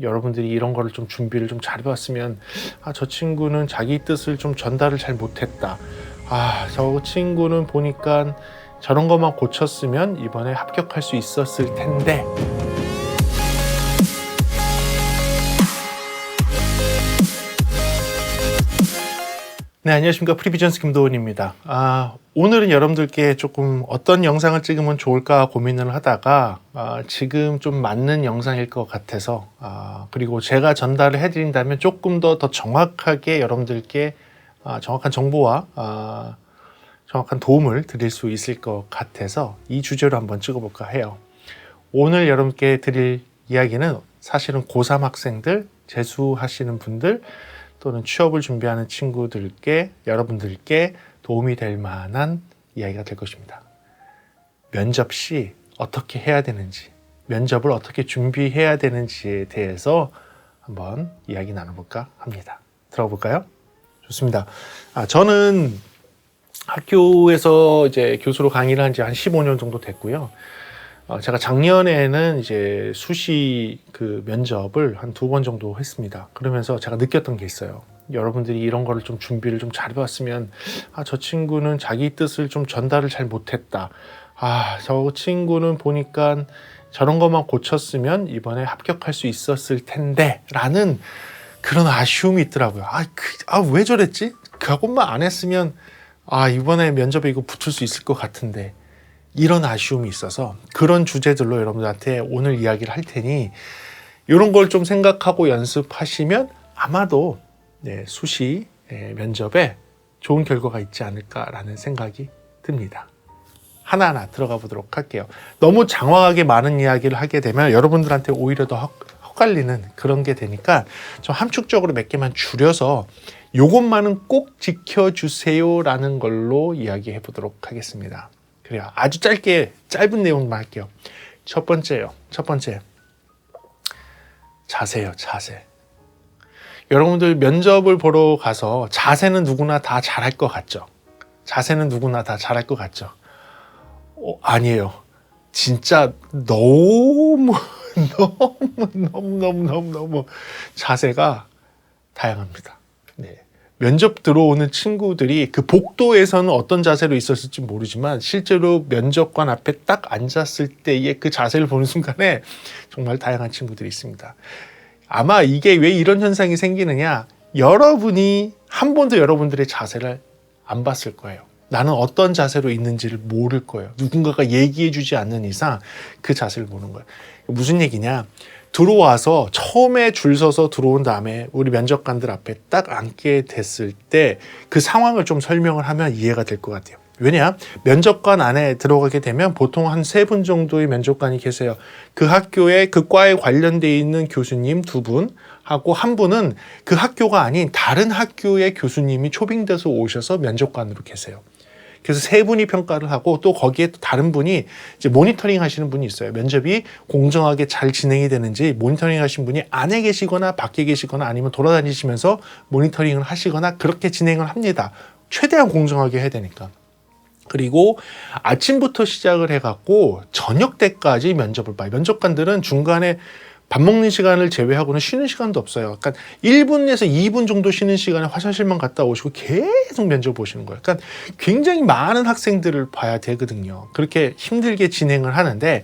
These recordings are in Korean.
여러분들이 이런 거를 좀 준비를 좀 잘 해봤으면, 저 친구는 자기 뜻을 좀 전달을 잘 못했다. 저 친구는 보니까 저런 것만 고쳤으면 이번에 합격할 수 있었을 텐데. 네, 안녕하십니까. 프리비전스 김도훈입니다. 오늘은 여러분들께 조금 어떤 영상을 찍으면 좋을까 고민을 하다가 지금 좀 맞는 영상일 것 같아서 그리고 제가 전달을 해드린다면 조금 더 정확하게 여러분들께 정확한 정보와 정확한 도움을 드릴 수 있을 것 같아서 이 주제로 한번 찍어볼까 해요. 오늘 여러분께 드릴 이야기는 사실은 고3 학생들, 재수하시는 분들 또는 취업을 준비하는 친구들께, 여러분들께 도움이 될 만한 이야기가 될 것입니다. 면접 시 어떻게 해야 되는지, 면접을 어떻게 준비해야 되는지에 대해서 한번 이야기 나눠볼까 합니다. 들어볼까요? 좋습니다. 저는 학교에서 이제 교수로 강의를 한 지 한 15년 정도 됐고요. 제가 작년에는 이제 수시 면접을 한 2번 정도 했습니다. 그러면서 제가 느꼈던 게 있어요. 여러분들이 이런 거를 좀 준비를 좀 잘 해봤으면, 저 친구는 자기 뜻을 좀 전달을 잘 못했다. 저 친구는 보니까 저런 것만 고쳤으면 이번에 합격할 수 있었을 텐데 라는 그런 아쉬움이 있더라고요. 왜 저랬지? 그것만 안 했으면 이번에 면접에 이거 붙을 수 있을 것 같은데, 이런 아쉬움이 있어서 그런 주제들로 여러분들한테 오늘 이야기를 할 테니 이런 걸 좀 생각하고 연습하시면 아마도 수시 면접에 좋은 결과가 있지 않을까라는 생각이 듭니다. 하나하나 들어가 보도록 할게요. 너무 장황하게 많은 이야기를 하게 되면 여러분들한테 오히려 더 헛갈리는 그런 게 되니까 좀 함축적으로 몇 개만 줄여서 요것만은 꼭 지켜주세요라는 걸로 이야기해 보도록 하겠습니다. 그래요. 아주 짧은 내용만 할게요. 첫 번째. 자세요, 자세. 여러분들 면접을 보러 가서 자세는 누구나 다 잘할 것 같죠? 아니에요. 진짜 너무 자세가 다양합니다. 면접 들어오는 친구들이 그 복도에서는 어떤 자세로 있었을지 모르지만 실제로 면접관 앞에 딱 앉았을 때의 그 자세를 보는 순간에 정말 다양한 친구들이 있습니다. 아마 이게 왜 이런 현상이 생기느냐, 여러분이 한 번도 여러분들의 자세를 안 봤을 거예요. 나는 어떤 자세로 있는지를 모를 거예요. 누군가가 얘기해 주지 않는 이상 그 자세를 보는 거예요. 무슨 얘기냐, 들어와서 처음에 줄 서서 들어온 다음에 우리 면접관들 앞에 딱 앉게 됐을 때 그 상황을 좀 설명을 하면 이해가 될 것 같아요. 왜냐? 면접관 안에 들어가게 되면 보통 한 3분 정도의 면접관이 계세요. 그 학교에 그 과에 관련되어 있는 교수님 2분 하고 한 분은 그 학교가 아닌 다른 학교의 교수님이 초빙돼서 오셔서 면접관으로 계세요. 그래서 3분이 평가를 하고 또 거기에 또 다른 분이 이제 모니터링 하시는 분이 있어요. 면접이 공정하게 잘 진행이 되는지 모니터링 하신 분이 안에 계시거나 밖에 계시거나 아니면 돌아다니시면서 모니터링을 하시거나 그렇게 진행을 합니다. 최대한 공정하게 해야 되니까. 그리고 아침부터 시작을 해갖고 저녁 때까지 면접을 봐요. 면접관들은 중간에 밥 먹는 시간을 제외하고는 쉬는 시간도 없어요. 그러니까 1분에서 2분 정도 쉬는 시간에 화장실만 갔다 오시고 계속 면접 보시는 거예요. 그러니까 굉장히 많은 학생들을 봐야 되거든요. 그렇게 힘들게 진행을 하는데,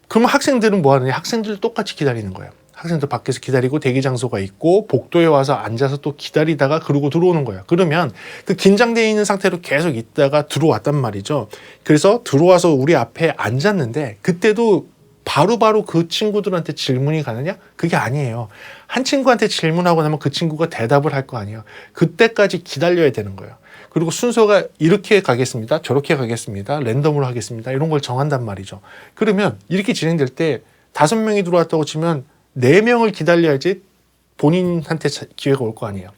그러면 학생들은 뭐 하느냐? 학생들 똑같이 기다리는 거예요. 학생들 밖에서 기다리고 대기 장소가 있고 복도에 와서 앉아서 또 기다리다가 그러고 들어오는 거예요. 그러면 그 긴장되어 있는 상태로 계속 있다가 들어왔단 말이죠. 그래서 들어와서 우리 앞에 앉았는데 그때도 바로바로 그 친구들한테 질문이 가느냐? 그게 아니에요. 한 친구한테 질문하고 나면 그 친구가 대답을 할 거 아니에요. 그때까지 기다려야 되는 거예요. 그리고 순서가 이렇게 가겠습니다. 저렇게 가겠습니다. 랜덤으로 하겠습니다. 이런 걸 정한단 말이죠. 그러면 이렇게 진행될 때 5명이 들어왔다고 치면 4명을 기다려야지 본인한테 기회가 올 거 아니에요.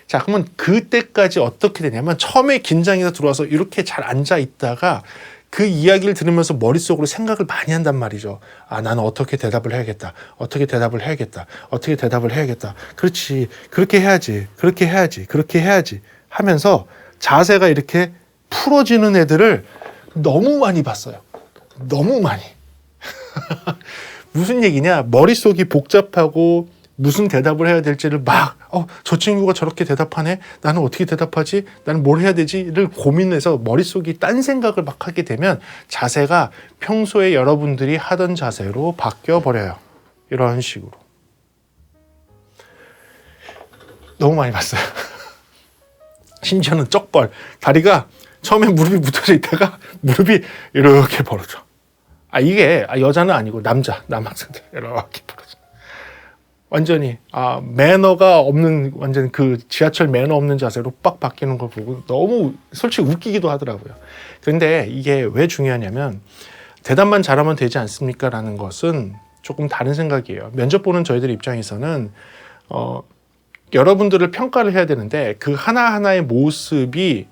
자, 그러면 그때까지 어떻게 되냐면 처음에 긴장해서 들어와서 이렇게 잘 앉아 있다가 그 이야기를 들으면서 머릿속으로 생각을 많이 한단 말이죠. 나는 어떻게 대답을 해야겠다. 그렇지. 그렇게 해야지. 하면서 자세가 이렇게 풀어지는 애들을 너무 많이 봤어요. 너무 많이. 무슨 얘기냐? 머릿속이 복잡하고 무슨 대답을 해야 될지를 저 친구가 저렇게 대답하네? 나는 어떻게 대답하지? 나는 뭘 해야 되지?를 고민해서 머릿속이 딴 생각을 막 하게 되면 자세가 평소에 여러분들이 하던 자세로 바뀌어 버려요. 이런 식으로. 너무 많이 봤어요. 심지어는 쩍벌. 다리가 처음에 무릎이 붙어져 있다가 무릎이 이렇게 벌어져. 이게 여자는 아니고 남학생들 이렇게 벌어져. 완전히 매너가 없는, 완전 그 지하철 매너 없는 자세로 빡 바뀌는 걸 보고 너무 솔직히 웃기기도 하더라고요. 그런데 이게 왜 중요하냐면 대답만 잘하면 되지 않습니까? 라는 것은 조금 다른 생각이에요. 면접 보는 저희들 입장에서는 여러분들을 평가를 해야 되는데 그 하나하나의 모습이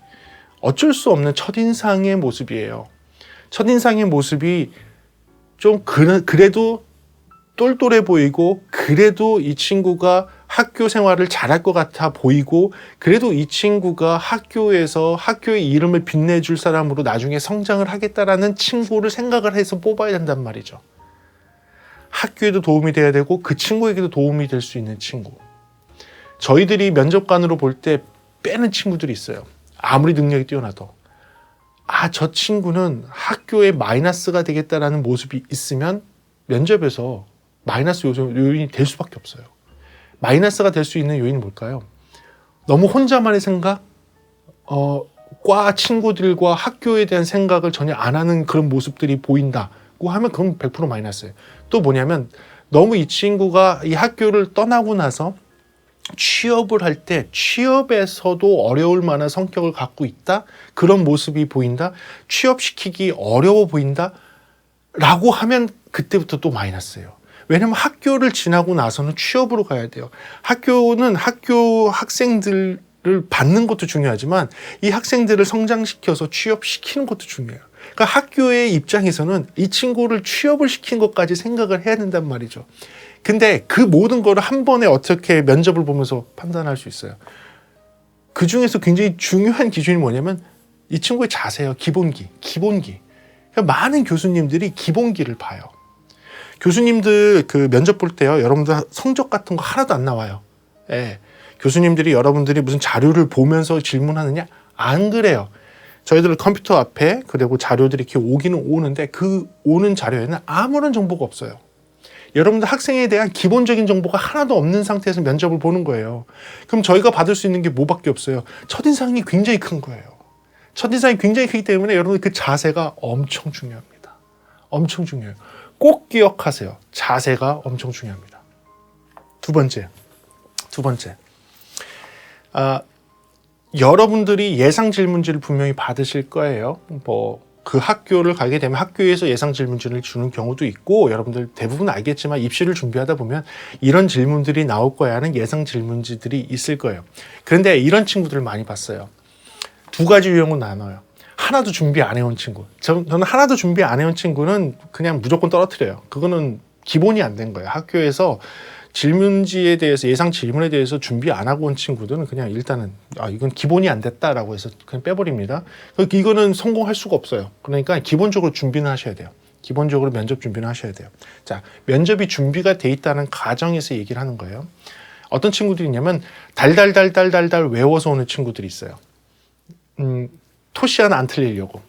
어쩔 수 없는 첫인상의 모습이에요. 첫인상의 모습이 좀 그래도 똘똘해 보이고, 그래도 이 친구가 학교 생활을 잘할 것 같아 보이고, 그래도 이 친구가 학교에서 학교의 이름을 빛내줄 사람으로 나중에 성장을 하겠다라는 친구를 생각을 해서 뽑아야 된단 말이죠. 학교에도 도움이 돼야 되고 그 친구에게도 도움이 될 수 있는 친구. 저희들이 면접관으로 볼 때 빼는 친구들이 있어요. 아무리 능력이 뛰어나도. 저 친구는 학교에 마이너스가 되겠다라는 모습이 있으면 면접에서 마이너스 요인이 될 수밖에 없어요. 마이너스가 될 수 있는 요인은 뭘까요? 너무 혼자만의 생각? 과 친구들과 학교에 대한 생각을 전혀 안 하는 그런 모습들이 보인다고 하면 그건 100% 마이너스예요. 또 뭐냐면 너무 이 친구가 이 학교를 떠나고 나서 취업을 할 때 취업에서도 어려울 만한 성격을 갖고 있다? 그런 모습이 보인다? 취업시키기 어려워 보인다? 라고 하면 그때부터 또 마이너스예요. 왜냐면 학교를 지나고 나서는 취업으로 가야 돼요. 학교는 학교 학생들을 받는 것도 중요하지만 이 학생들을 성장시켜서 취업시키는 것도 중요해요. 그러니까 학교의 입장에서는 이 친구를 취업을 시킨 것까지 생각을 해야 된단 말이죠. 근데 그 모든 거를 한 번에 어떻게 면접을 보면서 판단할 수 있어요? 그 중에서 굉장히 중요한 기준이 뭐냐면 이 친구의 자세예요. 기본기. 그러니까 많은 교수님들이 기본기를 봐요. 교수님들 그 면접 볼 때요, 여러분들 성적 같은 거 하나도 안 나와요. 교수님들이 여러분들이 무슨 자료를 보면서 질문하느냐? 안 그래요. 저희들 컴퓨터 앞에 그리고 자료들이 이렇게 오기는 오는데 그 오는 자료에는 아무런 정보가 없어요. 여러분들 학생에 대한 기본적인 정보가 하나도 없는 상태에서 면접을 보는 거예요. 그럼 저희가 받을 수 있는 게 뭐밖에 없어요? 첫인상이 굉장히 큰 거예요. 첫인상이 굉장히 크기 때문에 여러분 그 자세가 엄청 중요합니다. 엄청 중요해요. 꼭 기억하세요. 자세가 엄청 중요합니다. 두 번째. 여러분들이 예상 질문지를 분명히 받으실 거예요. 그 학교를 가게 되면 학교에서 예상 질문지를 주는 경우도 있고, 여러분들 대부분 알겠지만 입시를 준비하다 보면 이런 질문들이 나올 거야 하는 예상 질문지들이 있을 거예요. 그런데 이런 친구들을 많이 봤어요. 두 가지 유형으로 나눠요. 하나도 준비 안 해온 친구. 저는 하나도 준비 안 해온 친구는 그냥 무조건 떨어뜨려요. 그거는 기본이 안 된 거예요. 학교에서 질문지에 대해서, 예상 질문에 대해서 준비 안 하고 온 친구들은 그냥 일단은 이건 기본이 안 됐다라고 해서 그냥 빼버립니다. 이거는 성공할 수가 없어요. 그러니까 기본적으로 준비는 하셔야 돼요. 기본적으로 면접 준비는 하셔야 돼요. 자, 면접이 준비가 돼 있다는 가정에서 얘기를 하는 거예요. 어떤 친구들이 있냐면 달달달달달달 외워서 오는 친구들이 있어요. 토시 하나 안 틀리려고.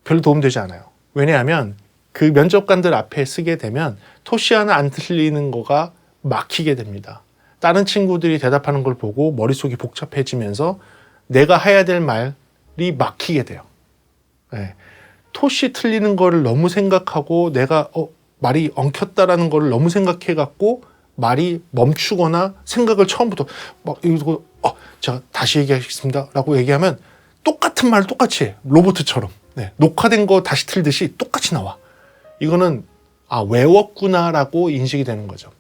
별로 도움되지 않아요. 왜냐하면 그 면접관들 앞에 쓰게 되면 토시 하나 안 틀리는 거가 막히게 됩니다. 다른 친구들이 대답하는 걸 보고 머릿속이 복잡해지면서 내가 해야 될 말이 막히게 돼요. 토시 틀리는 거를 너무 생각하고 내가 말이 엉켰다라는 거를 너무 생각해갖고 말이 멈추거나 생각을 처음부터 이거 제가 다시 얘기하겠습니다 라고 얘기하면 똑같은 말을 똑같이 해. 로봇처럼. 녹화된 거 다시 틀듯이 똑같이 나와. 이거는 외웠구나라고 인식이 되는 거죠.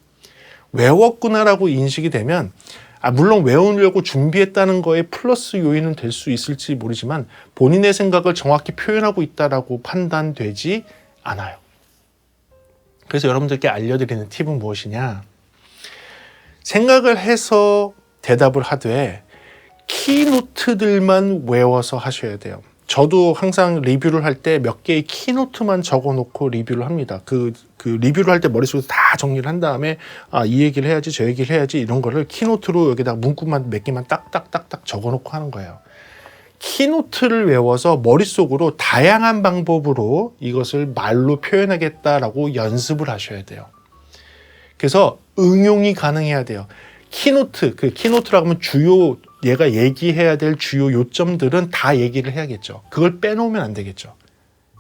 외웠구나라고 인식이 되면 물론 외우려고 준비했다는 거에 플러스 요인은 될 수 있을지 모르지만 본인의 생각을 정확히 표현하고 있다라고 판단되지 않아요. 그래서 여러분들께 알려드리는 팁은 무엇이냐? 생각을 해서 대답을 하되 키노트들만 외워서 하셔야 돼요. 저도 항상 리뷰를 할 때 몇 개의 키노트만 적어놓고 리뷰를 합니다. 그 그 리뷰를 할 때 머릿속에서 다 정리를 한 다음에 이 얘기를 해야지 저 얘기를 해야지 이런 거를 키노트로 여기다가 문구만 몇 개만 딱딱딱딱 적어놓고 하는 거예요. 키노트를 외워서 머릿속으로 다양한 방법으로 이것을 말로 표현하겠다라고 연습을 하셔야 돼요. 그래서 응용이 가능해야 돼요. 키노트, 그 키노트라고 하면 주요 얘가 얘기해야 될 주요 요점들은 다 얘기를 해야겠죠. 그걸 빼놓으면 안 되겠죠.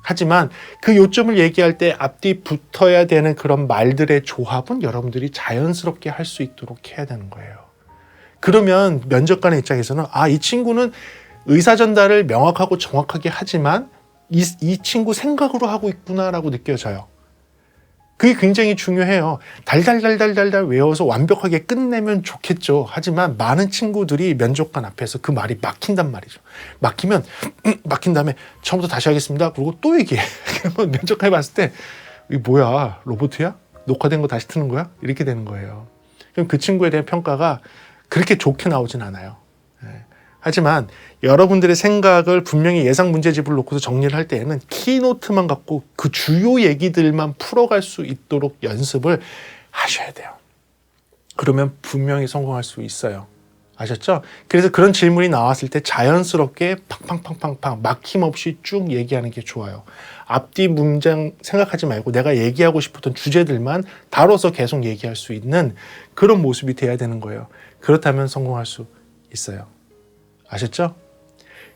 하지만 그 요점을 얘기할 때 앞뒤 붙어야 되는 그런 말들의 조합은 여러분들이 자연스럽게 할 수 있도록 해야 되는 거예요. 그러면 면접관의 입장에서는 이 친구는 의사 전달을 명확하고 정확하게 하지만 이 친구 생각으로 하고 있구나라고 느껴져요. 그게 굉장히 중요해요. 달달달달달달 외워서 완벽하게 끝내면 좋겠죠. 하지만 많은 친구들이 면접관 앞에서 그 말이 막힌단 말이죠. 막힌 다음에 처음부터 다시 하겠습니다. 그리고 또 얘기해. 그러면 면접관이 봤을 때 이게 뭐야? 로봇이야? 녹화된 거 다시 트는 거야? 이렇게 되는 거예요. 그럼 그 친구에 대한 평가가 그렇게 좋게 나오진 않아요. 하지만 여러분들의 생각을 분명히 예상 문제집을 놓고서 정리를 할 때에는 키노트만 갖고 그 주요 얘기들만 풀어갈 수 있도록 연습을 하셔야 돼요. 그러면 분명히 성공할 수 있어요. 아셨죠? 그래서 그런 질문이 나왔을 때 자연스럽게 팡팡팡팡팡 막힘없이 쭉 얘기하는 게 좋아요. 앞뒤 문장 생각하지 말고 내가 얘기하고 싶었던 주제들만 다뤄서 계속 얘기할 수 있는 그런 모습이 돼야 되는 거예요. 그렇다면 성공할 수 있어요. 아셨죠?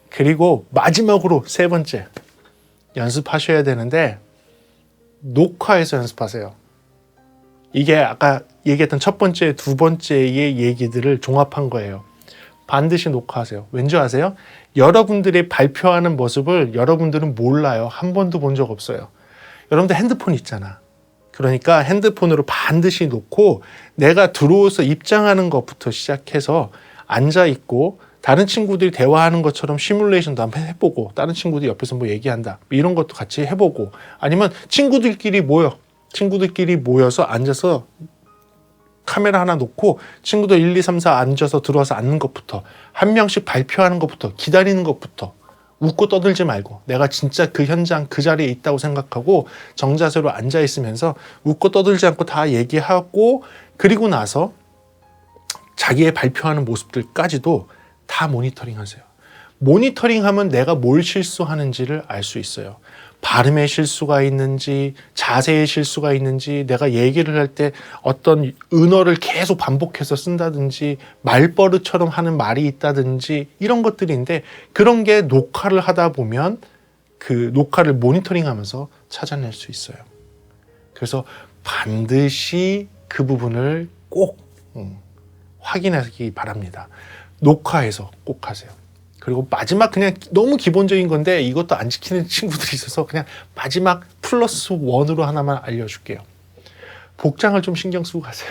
그리고 마지막으로 세 번째 연습하셔야 되는데 녹화해서 연습하세요. 이게 아까 얘기했던 첫 번째, 두 번째의 얘기들을 종합한 거예요. 반드시 녹화하세요. 왠지 아세요? 여러분들이 발표하는 모습을 여러분들은 몰라요. 한 번도 본 적 없어요. 여러분들 핸드폰 있잖아. 그러니까 핸드폰으로 반드시 놓고 내가 들어와서 입장하는 것부터 시작해서 앉아있고 다른 친구들이 대화하는 것처럼 시뮬레이션도 한번 해보고 다른 친구들이 옆에서 뭐 얘기한다 이런 것도 같이 해보고 아니면 친구들끼리 모여서 앉아서 카메라 하나 놓고 친구들 1, 2, 3, 4 앉아서 들어와서 앉는 것부터 한 명씩 발표하는 것부터 기다리는 것부터 웃고 떠들지 말고 내가 진짜 그 현장 그 자리에 있다고 생각하고 정자세로 앉아있으면서 웃고 떠들지 않고 다 얘기하고 그리고 나서 자기의 발표하는 모습들까지도 다 모니터링 하세요. 모니터링 하면 내가 뭘 실수하는지를 알 수 있어요. 발음의 실수가 있는지, 자세의 실수가 있는지, 내가 얘기를 할 때 어떤 은어를 계속 반복해서 쓴다든지, 말버릇처럼 하는 말이 있다든지, 이런 것들인데, 그런 게 녹화를 하다 보면 그 녹화를 모니터링 하면서 찾아낼 수 있어요. 그래서 반드시 그 부분을 꼭 확인하기 바랍니다. 녹화해서 꼭 하세요. 그리고 마지막 그냥 너무 기본적인 건데 이것도 안 지키는 친구들이 있어서 그냥 마지막 플러스 원으로 하나만 알려줄게요. 복장을 좀 신경 쓰고 가세요.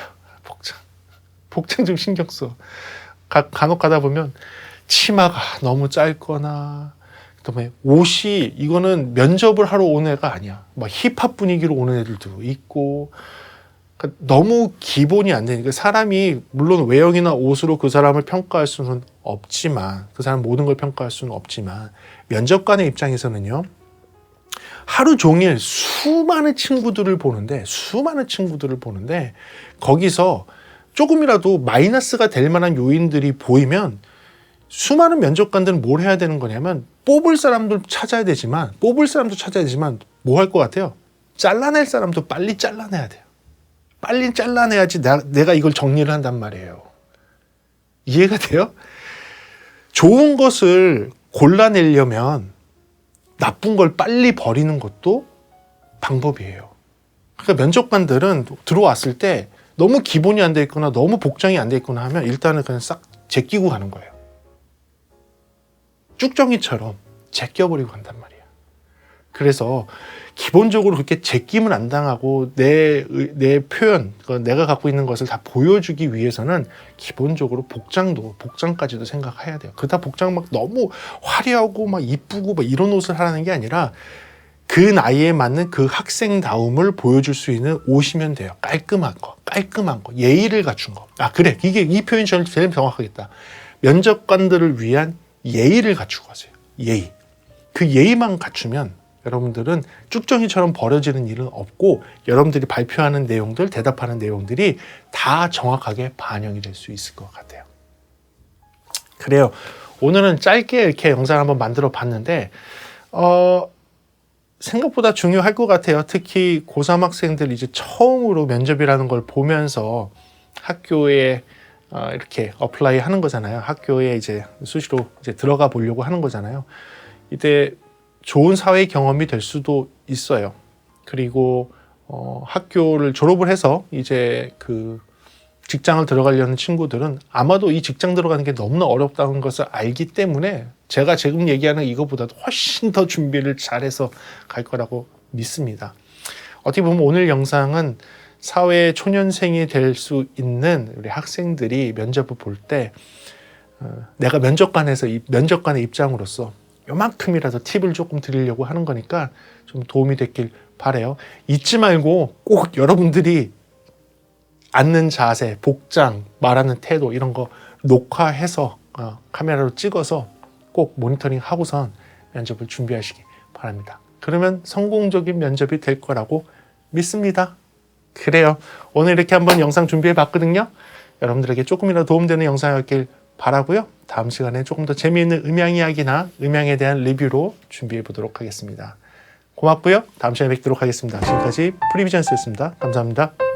복장 좀 신경 써. 간혹 가다 보면 치마가 너무 짧거나 그다음에 옷이 이거는 면접을 하러 온 애가 아니야. 막 힙합 분위기로 오는 애들도 있고 너무 기본이 안 되니까 사람이 물론 외형이나 옷으로 그 사람을 평가할 수는 없지만 그 사람 모든 걸 평가할 수는 없지만 면접관의 입장에서는요 하루 종일 수많은 친구들을 보는데 거기서 조금이라도 마이너스가 될 만한 요인들이 보이면 수많은 면접관들은 뭘 해야 되는 거냐면 뽑을 사람도 찾아야 되지만 뭐 할 것 같아요? 잘라낼 사람도 빨리 잘라내야 돼요. 빨리 잘라내야지 내가 이걸 정리를 한단 말이에요. 이해가 돼요? 좋은 것을 골라내려면 나쁜 걸 빨리 버리는 것도 방법이에요. 그러니까 면접관들은 들어왔을 때 너무 기본이 안 돼 있거나 너무 복장이 안 돼 있거나 하면 일단은 그냥 싹 제끼고 가는 거예요. 쭉정이처럼 제껴버리고 간단 말이에요. 그래서 기본적으로 그렇게 제낌을 안 당하고 내 표현, 내가 갖고 있는 것을 다 보여주기 위해서는 기본적으로 복장까지도 생각해야 돼요. 그러다 복장 막 너무 화려하고 막 이쁘고 막 이런 옷을 하라는 게 아니라 그 나이에 맞는 그 학생다움을 보여줄 수 있는 옷이면 돼요. 깔끔한 거, 예의를 갖춘 거. 그래, 이 표현이 제일 정확하겠다. 면접관들을 위한 예의를 갖추고 가세요. 예의. 그 예의만 갖추면 여러분들은 쭉정이처럼 벌어지는 일은 없고 여러분들이 발표하는 내용들, 대답하는 내용들이 다 정확하게 반영이 될 수 있을 것 같아요. 그래요. 오늘은 짧게 이렇게 영상을 한번 만들어 봤는데 생각보다 중요할 것 같아요. 특히 고3 학생들 이제 처음으로 면접이라는 걸 보면서 학교에 이렇게 어플라이 하는 거잖아요. 학교에 이제 수시로 이제 들어가 보려고 하는 거잖아요. 이때 좋은 사회 경험이 될 수도 있어요. 그리고 학교를 졸업을 해서 이제 그 직장을 들어가려는 친구들은 아마도 이 직장 들어가는 게 너무나 어렵다는 것을 알기 때문에 제가 지금 얘기하는 이거보다도 훨씬 더 준비를 잘해서 갈 거라고 믿습니다. 어떻게 보면 오늘 영상은 사회 초년생이 될 수 있는 우리 학생들이 면접을 볼 때 내가 면접관의 입장으로서 요만큼이라도 팁을 조금 드리려고 하는 거니까 좀 도움이 됐길 바라요. 잊지 말고 꼭 여러분들이 앉는 자세, 복장, 말하는 태도 이런 거 녹화해서 카메라로 찍어서 꼭 모니터링 하고선 면접을 준비하시기 바랍니다. 그러면 성공적인 면접이 될 거라고 믿습니다. 그래요. 오늘 이렇게 한번 영상 준비해 봤거든요. 여러분들에게 조금이라도 도움되는 영상이었길 바라고요. 다음 시간에 조금 더 재미있는 음향 이야기나 음향에 대한 리뷰로 준비해 보도록 하겠습니다. 고맙고요. 다음 시간에 뵙도록 하겠습니다. 지금까지 프리비전스였습니다. 감사합니다.